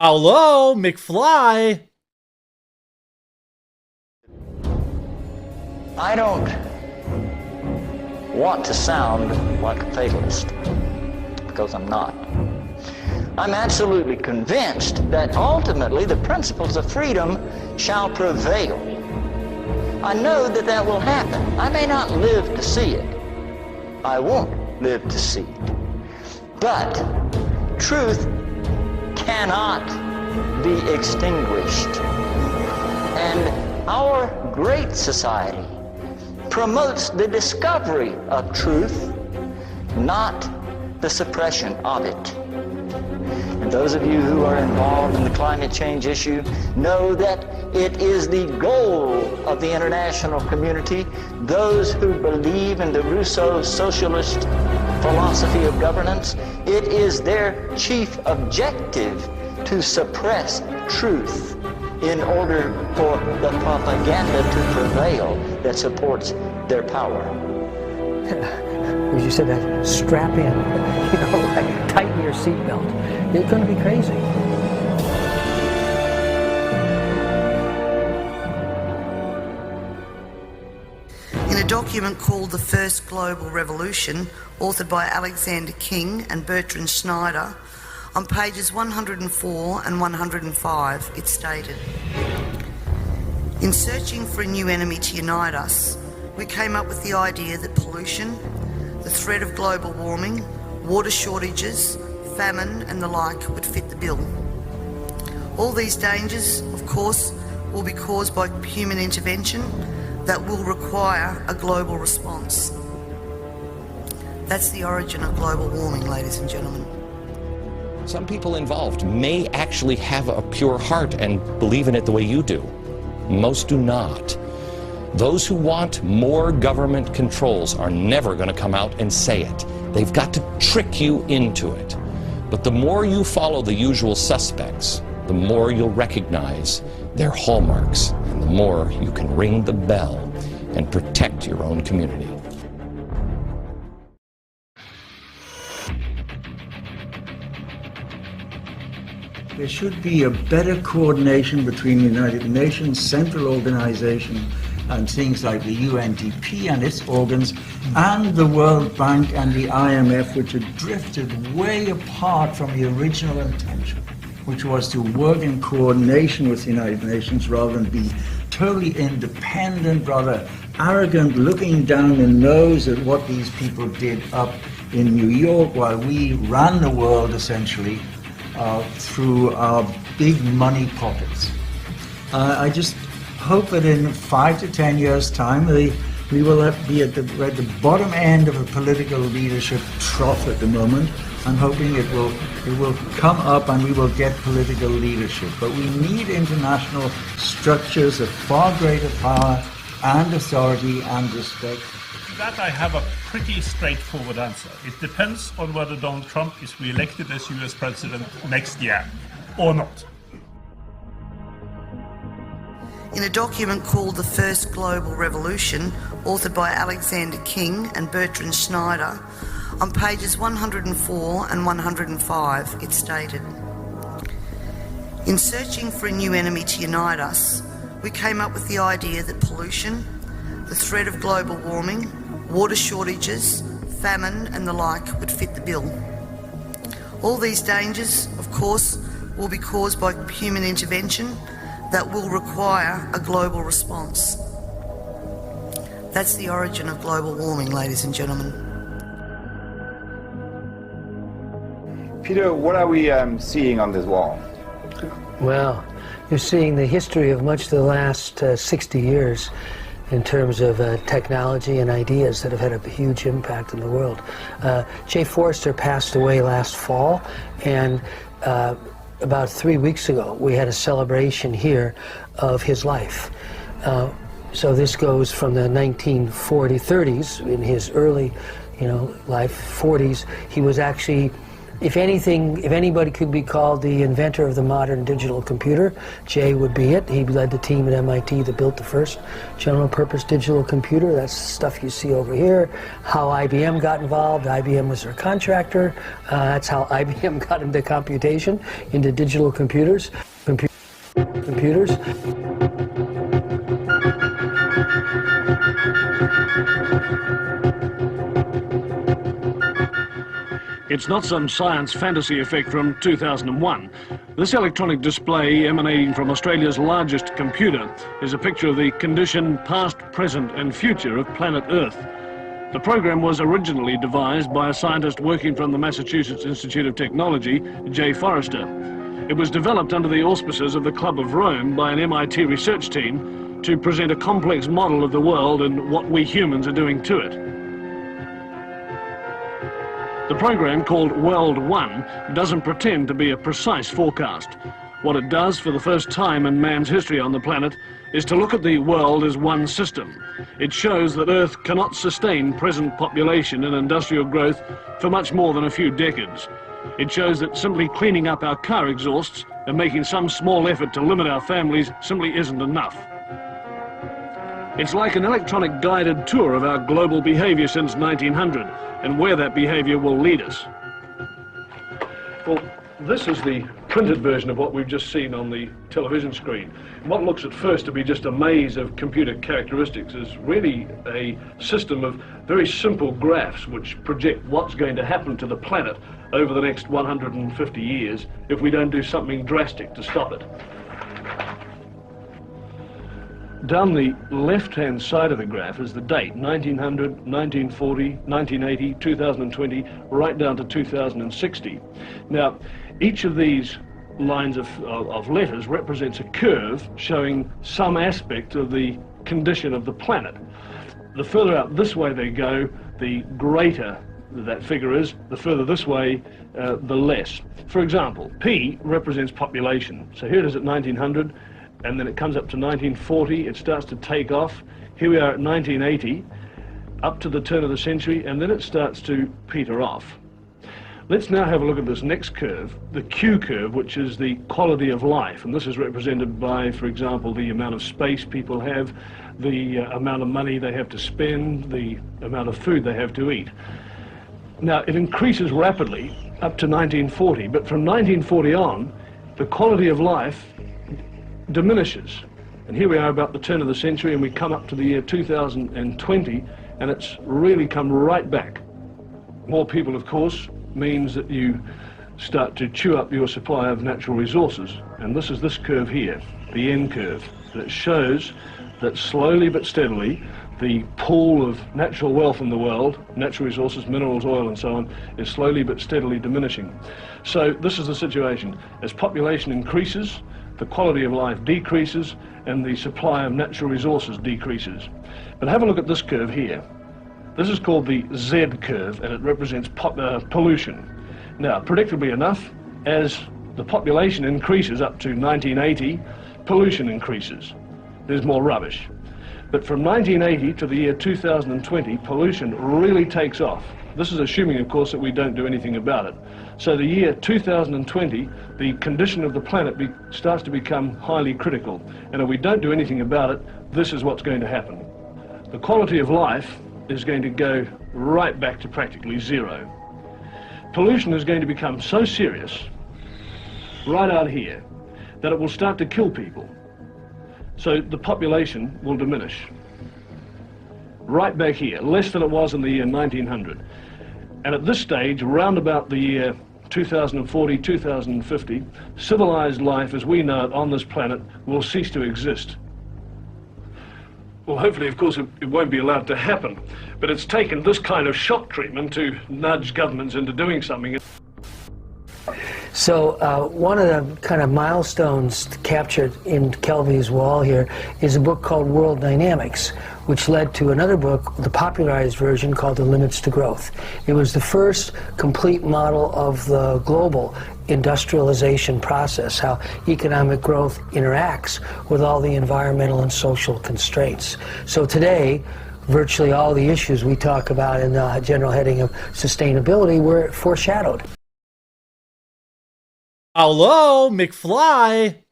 Hello, McFly. I don't want to sound like a fatalist, because I'm not. I'm absolutely convinced that ultimately the principles of freedom shall prevail. I know that that will happen. I may not live to see it. I won't live to see it. But truth cannot be extinguished. And our great society promotes the discovery of truth, not the suppression of it. And those of you who are involved in the climate change issue know that it is the goal of the international community, those who believe in the Rousseau socialist philosophy of governance. It is their chief objective to suppress truth in order for the propaganda to prevail that supports their power. As you said, that strap in, like tighten your seatbelt. You're going to be crazy. In a document called The First Global Revolution, authored by Alexander King and Bertrand Schneider, on pages 104 and 105, it stated, "In searching for a new enemy to unite us, we came up with the idea that pollution, the threat of global warming, water shortages, famine and the like would fit the bill. All these dangers, of course, will be caused by human intervention that will require a global response." That's the origin of global warming, ladies and gentlemen. Some people involved may actually have a pure heart and believe in it the way you do. Most do not. Those who want more government controls are never going to come out and say it. They've got to trick you into it. But the more you follow the usual suspects, the more you'll recognize their hallmarks, and the more you can ring the bell and protect your own community. There should be a better coordination between the United Nations Central Organization and things like the UNDP and its organs and the World Bank and the IMF, which had drifted way apart from the original intention, which was to work in coordination with the United Nations rather than be totally independent, rather arrogant, looking down the nose at what these people did up in New York while we ran the world essentially through our big money pockets. I just hope that in 5 to 10 years' time we will be at the bottom end of a political leadership trough at the moment. I'm hoping it will come up and we will get political leadership. But we need international structures of far greater power and authority and respect. To that I have a pretty straightforward answer. It depends on whether Donald Trump is re-elected as US president next year or not. In a document called The First Global Revolution, authored by Alexander King and Bertrand Schneider, on pages 104 and 105, it stated, "In searching for a new enemy to unite us, we came up with the idea that pollution, the threat of global warming, water shortages, famine and the like would fit the bill. All these dangers, of course, will be caused by human intervention that will require a global response." That's the origin of global warming, ladies and gentlemen. Peter, what are we seeing on this wall? Well, you're seeing the history of much of the last 60 years in terms of technology and ideas that have had a huge impact in the world. Jay Forrester passed away last fall, and about 3 weeks ago we had a celebration here of his life. So this goes from the 1930s, in his early life, 40s. He was actually If anything, if anybody could be called the inventor of the modern digital computer, Jay would be it. He led the team at MIT that built the first general-purpose digital computer. That's stuff you see over here. How IBM got involved. IBM was their contractor. That's how IBM got into computation, into digital computers. Computers. It's not some science fantasy effect from 2001. This electronic display emanating from Australia's largest computer is a picture of the condition, past, present and future of planet Earth. The program was originally devised by a scientist working from the Massachusetts Institute of Technology, Jay Forrester. It was developed under the auspices of the Club of Rome by an MIT research team to present a complex model of the world and what we humans are doing to it. The program, called World 1, doesn't pretend to be a precise forecast. What it does for the first time in man's history on the planet is to look at the world as one system. It shows that Earth cannot sustain present population and industrial growth for much more than a few decades. It shows that simply cleaning up our car exhausts and making some small effort to limit our families simply isn't enough. It's like an electronic guided tour of our global behavior since 1900 and where that behavior will lead us. Well, this is the printed version of what we've just seen on the television screen. What looks at first to be just a maze of computer characteristics is really a system of very simple graphs which project what's going to happen to the planet over the next 150 years if we don't do something drastic to stop it. Down the left-hand side of the graph is the date, 1900, 1940, 1980, 2020, right down to 2060. Now, each of these lines of letters represents a curve showing some aspect of the condition of the planet. The further out this way they go, the greater that figure is. The further this way, the less. For example, P represents population. So here it is at 1900. And then it comes up to 1940, it starts to take off. Here we are at 1980, up to the turn of the century, and then it starts to peter off. Let's now have a look at this next curve, the Q curve, which is the quality of life. And this is represented by, for example, the amount of space people have, the amount of money they have to spend, the amount of food they have to eat. Now, it increases rapidly up to 1940, but from 1940 on, the quality of life diminishes. And here we are about the turn of the century, and we come up to the year 2020, and it's really come right back. More people, of course, means that you start to chew up your supply of natural resources. And this is this curve here, the N curve, that shows that slowly but steadily the pool of natural wealth in the world, natural resources, minerals, oil and so on, is slowly but steadily diminishing. So this is the situation. As population increases, the quality of life decreases and the supply of natural resources decreases. But have a look at this curve here. This is called the Z curve, and it represents pollution. Now, predictably enough, as the population increases up to 1980, pollution increases. There's more rubbish. But from 1980 to the year 2020, pollution really takes off. This is assuming, of course, that we don't do anything about it. So the year 2020, the condition of the planet starts to become highly critical. And if we don't do anything about it, this is what's going to happen. The quality of life is going to go right back to practically zero. Pollution is going to become so serious, right out here, that it will start to kill people. So the population will diminish. Right back here, less than it was in the year 1900. And at this stage, around about the year 2040, 2050, civilized life as we know it on this planet will cease to exist. Well, hopefully, of course, it won't be allowed to happen. But it's taken this kind of shock treatment to nudge governments into doing something. So one of the kind of milestones captured in Kelvy's wall here is a book called World Dynamics, which led to another book, the popularized version, called The Limits to Growth. It was the first complete model of the global industrialization process, how economic growth interacts with all the environmental and social constraints. So today, virtually all the issues we talk about in the general heading of sustainability were foreshadowed. Hello, McFly.